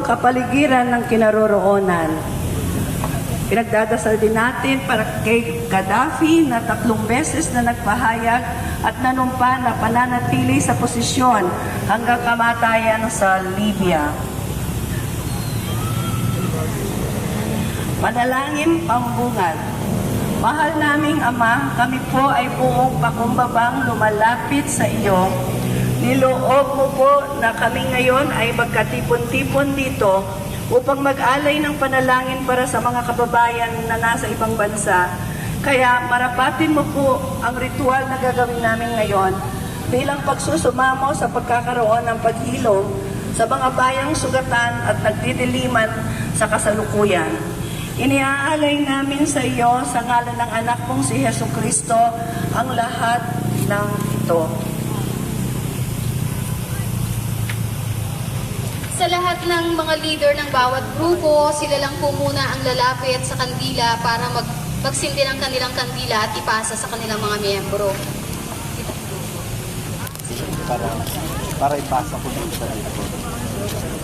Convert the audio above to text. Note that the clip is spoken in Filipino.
buong kapaligiran ng kinaroroonan. Pinagdadasal din natin para kay Gaddafi na 3 beses na nagpahayag at nanumpa na pananatili sa posisyon hanggang kamatayan sa Libya. Manalangin pambungad. Mahal naming Ama, kami po ay buong pakumbabang lumalapit sa iyo. Niloob mo po na kami ngayon ay magkatipon-tipon dito upang mag-alay ng panalangin para sa mga kababayan na nasa ibang bansa. Kaya marapatin mo po ang ritual na gagawin namin ngayon bilang pagsusumamo sa pagkakaroon ng paghilom sa mga bayang sugatan at nagdidiliman sa kasalukuyan. Iniaalay namin sa iyo sa ngalan ng anak mong si Jesucristo ang lahat ng ito. Sa lahat ng mga leader ng bawat grupo, sila lang po muna ang lalapit sa kandila para magsindi ng kanilang kandila at ipasa sa kanilang mga miyembro. Para ipasa ko dito sa dito.